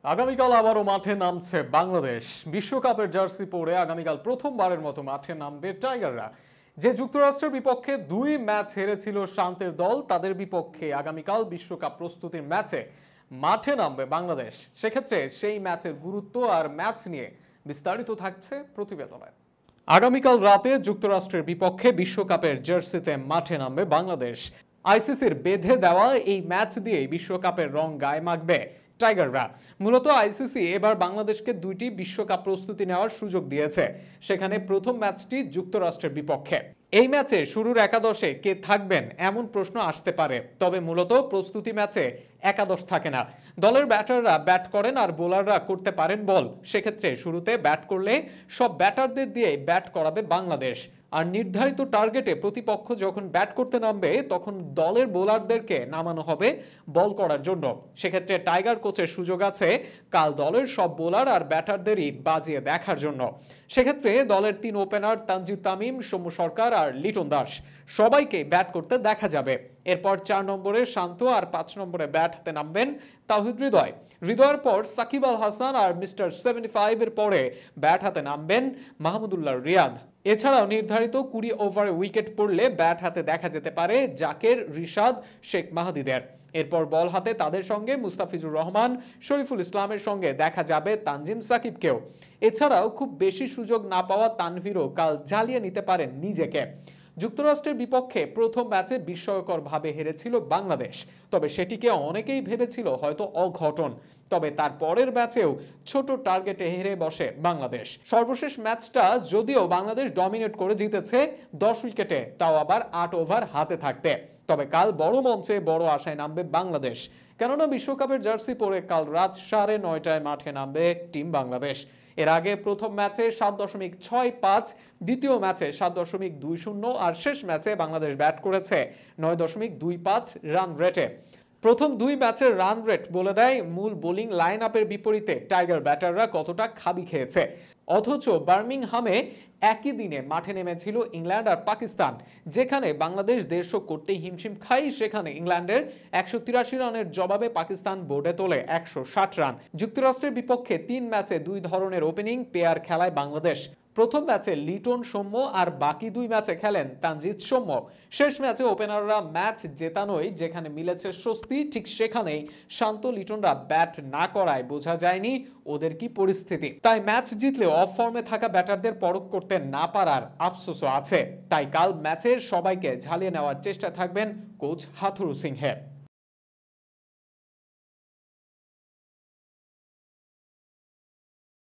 আগামীকাল আবারও মাঠে নামছে বাংলাদেশ। বিশ্বকাপের জার্সি পরে আগামীকাল প্রথমবারের মতো মাঠে নামবে টাইগাররা। যে যুক্তরাষ্ট্রের বিপক্ষে 2 ম্যাচ হেরেছিল শান্তের দল, তাদের বিপক্ষে আগামীকাল বিশ্বকাপ প্রস্তুতির ম্যাচে মাঠে নামবে বাংলাদেশ। সেক্ষেত্রে সেই ম্যাচের গুরুত্ব আর ম্যাচ নিয়ে বিস্তারিত থাকছে প্রতিবেদনে। আগামীকাল রাতে যুক্তরাষ্ট্রের বিপক্ষে বিশ্বকাপের জার্সিতে মাঠে নামবে বাংলাদেশ। আইসিসির বেঁধে দেওয়া এই ম্যাচ দিয়ে বিশ্বকাপের রং গায়ে মাখবে টাইগাররা। মূলত আইসিসি এবার বাংলাদেশকে 2টি বিশ্বকাপ প্রস্তুতি নেওয়ার সুযোগ দিয়েছে। সেখানে প্রথম ম্যাচটি যুক্তরাষ্ট্রের বিপক্ষে। এই ম্যাচে শুরুর একাদশে কে থাকবেন এমন প্রশ্ন আসতে পারে, তবে মূলত প্রস্তুতি ম্যাচে একাদশ থাকে না। দলের ব্যাটাররা ব্যাট করেন আর বোলাররা করতে পারেন বল। সেক্ষেত্রে শুরুতে ব্যাট করলে সব ব্যাটারদের দিয়ে ব্যাট করাবে বাংলাদেশ। আর নির্ধারিত টার্গেটে প্রতিপক্ষ যখন ব্যাট করতে নামবে তখন দলের বোলারদেরকে নামানো হবে বল করার জন্য। সেক্ষেত্রে টাইগার কোচের সুযোগ আছে কাল দলের সব বোলার আর ব্যাটারদেরই বাজিয়ে দেখার জন্য। সেক্ষেত্রে দলের 3 ওপেনার তানজিদ তামিম, সৌম্য সরকার আর লিটন দাস সবাইকে ব্যাট করতে দেখা যাবে। এরপর 4 নম্বরে শান্ত আর 5 নম্বরে ব্যাট হাতে নামবেন তাওহিদ হৃদয়। হৃদয়ের পর সাকিব আল হাসান আর মিস্টার 75 এর পরে ব্যাট হাতে নামবেন মাহমুদুল্লাহ রিয়াদ। এছাড়াও নির্ধারিত 20 ওভারে উইকেট পড়লে ব্যাট হাতে দেখা যেতে পারে জাকের, রিশাদ, শেখ মাহাদিদের। এরপর বল হাতে তাদের সঙ্গে মুস্তাফিজুর রহমান, শরীফুল ইসলামের সঙ্গে দেখা যাবে তানজিম সাকিবকেও। এছাড়াও খুব বেশি সুযোগ না পাওয়া তানভীরও কাল জ্বালিয়ে নিতে পারেন নিজেকে। যুক্তরাষ্ট্রের বিপক্ষে প্রথম ম্যাচে বিস্ময়করভাবে হেরেছিল বাংলাদেশ, তবে সেটিকে অনেকেই ভেবেছিল হয়তো অঘটন। তবে তার পরের ম্যাচেও ছোট টার্গেটে হেরে বসে বাংলাদেশ। সর্বশেষ ম্যাচটা যদিও বাংলাদেশ ডমিনেট করে জিতেছে 10 উইকেটে, তাও আবার 8 ওভার হাতে থাকতে। তবে কাল বড় মঞ্চে বড় আশায় নামবে বাংলাদেশ, কেননা বিশ্বকাপের জার্সি পরে কাল রাত 9:30টায় মাঠে নামবে টিম বাংলাদেশ। এর আগে প্রথম ম্যাচে 7.65, দ্বিতীয় ম্যাচে 7.20 আর শেষ ম্যাচে বাংলাদেশ ব্যাট করেছে 9.25 রান রেটে। প্রথম 2 ম্যাচের রান রেট বলে দেয় মূল বোলিং লাইন আপের বিপরীতে টাইগার ব্যাটাররা কতটা খাবি খেয়েছে। অথচ বার্মিংহামে একই দিনে মাঠে নেমেছিল ইংল্যান্ড আর পাকিস্তান। যেখানে বাংলাদেশ 150 করতেই হিমশিম খাই, সেখানে ইংল্যান্ডের 183 রানের জবাবে পাকিস্তান বোর্ডে তোলে 160 রান। যুক্তরাষ্ট্রের বিপক্ষে 3 ম্যাচে 2 ধরনের ওপেনিং পেয়ার খেলায় বাংলাদেশ। প্রথম ম্যাচে লিটন, সৌম্য আর বাকি 2 ম্যাচে খেলেন তানজিদ, সৌম্য। শেষ ম্যাচে ওপেনাররা ম্যাচ জেতানোই যেখানে মিলেছে স্বস্তি, ঠিক সেখানেই শান্ত, লিটনরা ব্যাট না করায় বোঝা যায়নি ওদের কি পরিস্থিতি। তাই ম্যাচ জিতলেও অফ ফর্মে থাকা ব্যাটারদের পরখ করতে না পারার আফসোসও আছে। তাই কাল ম্যাচের সবাইকে ঝালিয়ে নেওয়ার চেষ্টা থাকবেন কোচ হাথুরু সিংহে।